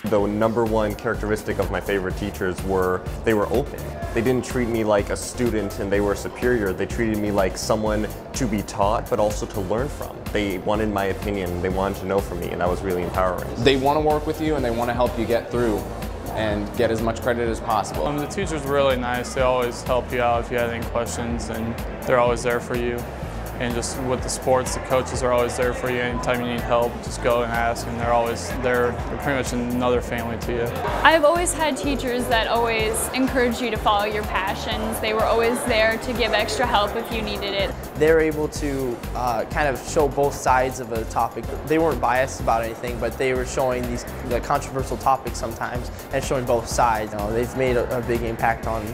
The number one characteristic of my favorite teachers were they were open. They didn't treat me like a student and they were superior. They treated me like someone to be taught, but also to learn from. They wanted my opinion, they wanted to know from me, and that was really empowering. They want to work with you and they want to help you get through and get as much credit as possible. The teachers were really nice. They always help you out if you had any questions, and they're always there for you. And just with the sports, the coaches are always there for you. Anytime you need help, just go and ask, and they're always there. They're pretty much another family to you. I've always had teachers that always encouraged you to follow your passions. They were always there to give extra help if you needed it. They were able to kind of show both sides of a topic. They weren't biased about anything, but they were showing these controversial topics sometimes and showing both sides. They've made a big impact on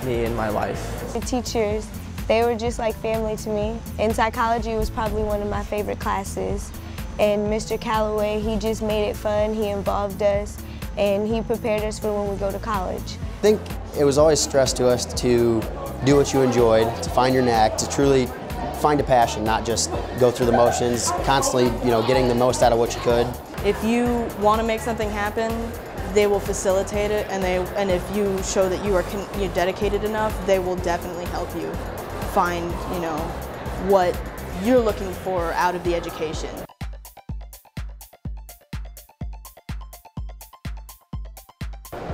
me in my life. The teachers, they were just like family to me. And psychology was probably one of my favorite classes. And Mr. Calloway, he just made it fun, he involved us, and he prepared us for when we go to college. I think it was always stressed to us to do what you enjoyed, to find your knack, to truly find a passion, not just go through the motions, constantly, getting the most out of what you could. If you want to make something happen, they will facilitate it, and if you show that you're dedicated enough, they will definitely help you find, what you're looking for out of the education.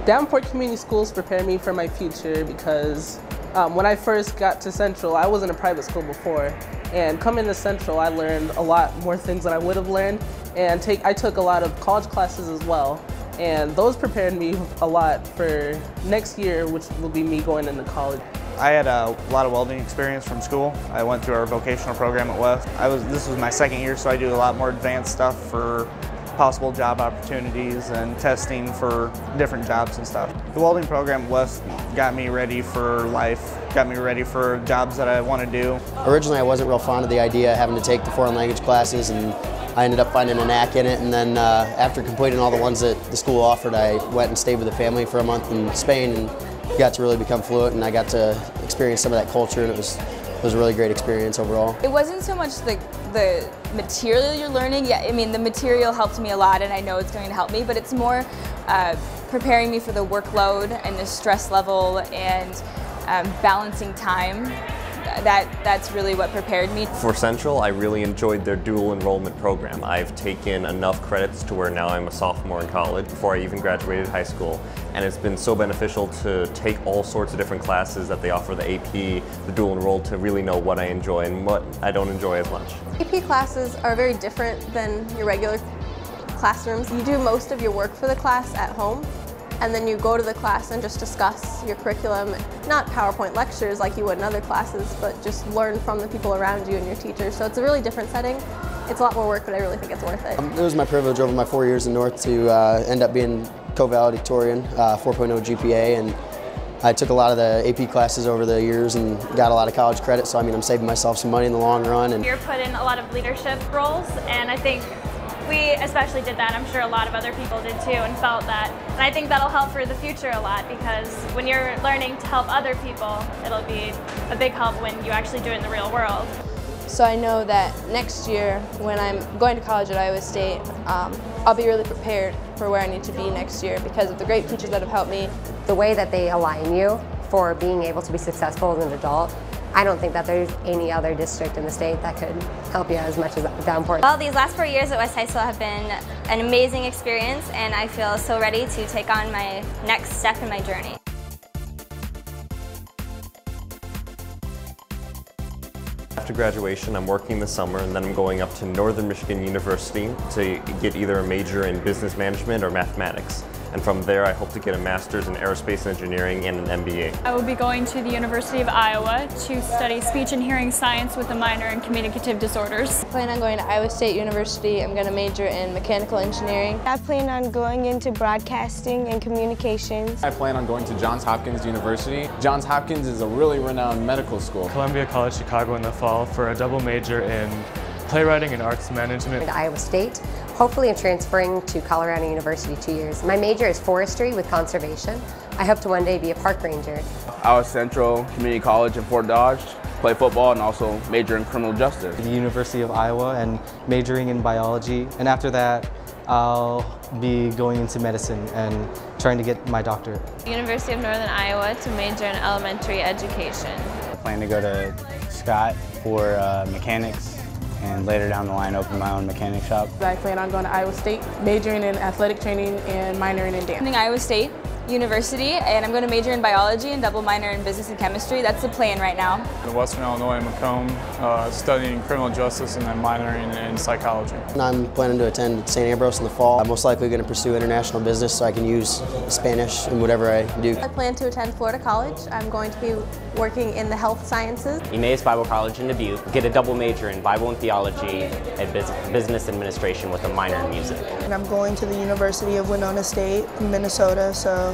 Davenport Community Schools prepared me for my future because when I first got to Central, I was in a private school before, and coming to Central, I learned a lot more things than I would have learned, and I took a lot of college classes as well, and those prepared me a lot for next year, which will be me going into college. I had a lot of welding experience from school. I went through our vocational program at West. This was my second year, so I do a lot more advanced stuff for possible job opportunities and testing for different jobs and stuff. The welding program at West got me ready for life, got me ready for jobs that I want to do. Originally I wasn't real fond of the idea of having to take the foreign language classes, and I ended up finding a knack in it, and then after completing all the ones that the school offered, I went and stayed with the family for a month in Spain and got to really become fluent, and I got to experience some of that culture, and it was a really great experience overall. It wasn't so much the material you're learning. Yeah, I mean, the material helped me a lot, and I know it's going to help me, but it's more preparing me for the workload and the stress level and balancing time. That's really what prepared me. For Central, I really enjoyed their dual enrollment program. I've taken enough credits to where now I'm a sophomore in college before I even graduated high school, and it's been so beneficial to take all sorts of different classes that they offer, the AP, the dual enrolled, to really know what I enjoy and what I don't enjoy as much. AP classes are very different than your regular classrooms. You do most of your work for the class at home, and then you go to the class and just discuss your curriculum, not PowerPoint lectures like you would in other classes, but just learn from the people around you and your teachers. So it's a really different setting. It's a lot more work, but I really think it's worth it. It was my privilege over my 4 years in North to end up being co-valedictorian, 4.0 GPA, and I took a lot of the AP classes over the years and got a lot of college credit, so I'm saving myself some money in the long run. And You're put in a lot of leadership roles, and I think we especially did that. I'm sure a lot of other people did too, and felt that. And I think that'll help for the future a lot, because when you're learning to help other people, it'll be a big help when you actually do it in the real world. So I know that next year, when I'm going to college at Iowa State, I'll be really prepared for where I need to be next year because of the great teachers that have helped me. The way that they align you for being able to be successful as an adult, I don't think that there's any other district in the state that could help you as much as Davenport. Well, these last 4 years at West High School have been an amazing experience, and I feel so ready to take on my next step in my journey. After graduation, I'm working this summer, and then I'm going up to Northern Michigan University to get either a major in business management or mathematics. And from there, I hope to get a master's in aerospace engineering and an MBA. I will be going to the University of Iowa to study speech and hearing science with a minor in communicative disorders. I plan on going to Iowa State University. I'm going to major in mechanical engineering. I plan on going into broadcasting and communications. I plan on going to Johns Hopkins University. Johns Hopkins is a really renowned medical school. Columbia College Chicago in the fall for a double major in playwriting and arts management. At Iowa State, hopefully I'm transferring to Colorado University 2 years. My major is forestry with conservation. I hope to one day be a park ranger. Iowa Central Community College in Fort Dodge, play football and also major in criminal justice. The University of Iowa and majoring in biology, and after that I'll be going into medicine and trying to get my doctorate. University of Northern Iowa to major in elementary education. I plan to go to Scott for mechanics and later down the line open my own mechanic shop. I plan on going to Iowa State, majoring in athletic training and minoring in dance. I'm in Iowa State University, and I'm going to major in biology and double minor in business and chemistry. That's the plan right now. In Western Illinois, Macomb, studying criminal justice and then minoring in psychology. And I'm planning to attend St. Ambrose in the fall. I'm most likely going to pursue international business so I can use Spanish in whatever I do. I plan to attend Florida College. I'm going to be working in the health sciences. Emmaus Bible College in Dubuque. Get a double major in Bible and theology and business administration with a minor in music. And I'm going to the University of Winona State in Minnesota, so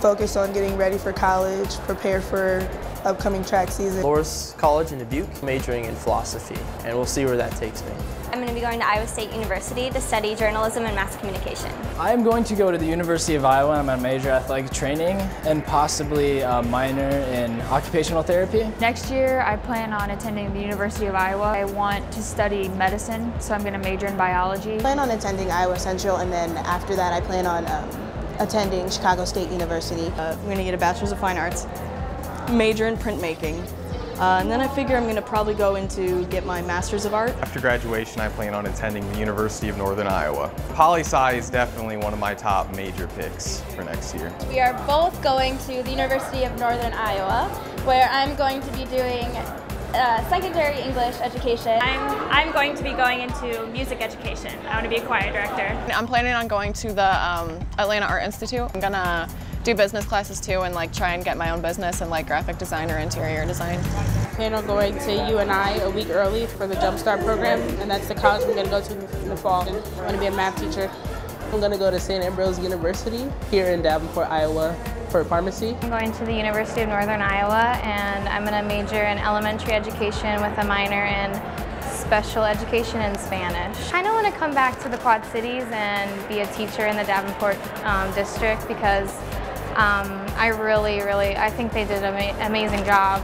focus on getting ready for college, prepare for upcoming track season. Loras College in Dubuque, majoring in philosophy, and we'll see where that takes me. I'm going to be going to Iowa State University to study journalism and mass communication. I'm going to go to the University of Iowa. I'm going to major athletic training and possibly a minor in occupational therapy. Next year, I plan on attending the University of Iowa. I want to study medicine, so I'm going to major in biology. I plan on attending Iowa Central, and then after that, I plan on attending Chicago State University. I'm going to get a Bachelor's of Fine Arts, major in printmaking, and then I figure I'm going to probably go into get my Master's of Art. After graduation, I plan on attending the University of Northern Iowa. Poli-sci is definitely one of my top major picks for next year. We are both going to the University of Northern Iowa, where I'm going to be doing secondary English education. I'm going to be going into music education. I want to be a choir director. I'm planning on going to the Atlanta Art Institute. I'm gonna do business classes too and try and get my own business and graphic design or interior design. I plan on going to UNI a week early for the Jumpstart program, and that's the college I'm going to go to in the fall. I'm going to be a math teacher. I'm going to go to St. Ambrose University here in Davenport, Iowa for pharmacy. I'm going to the University of Northern Iowa, and I'm going to major in elementary education with a minor in special education and Spanish. I kind of want to come back to the Quad Cities and be a teacher in the Davenport district because I think they did an amazing job.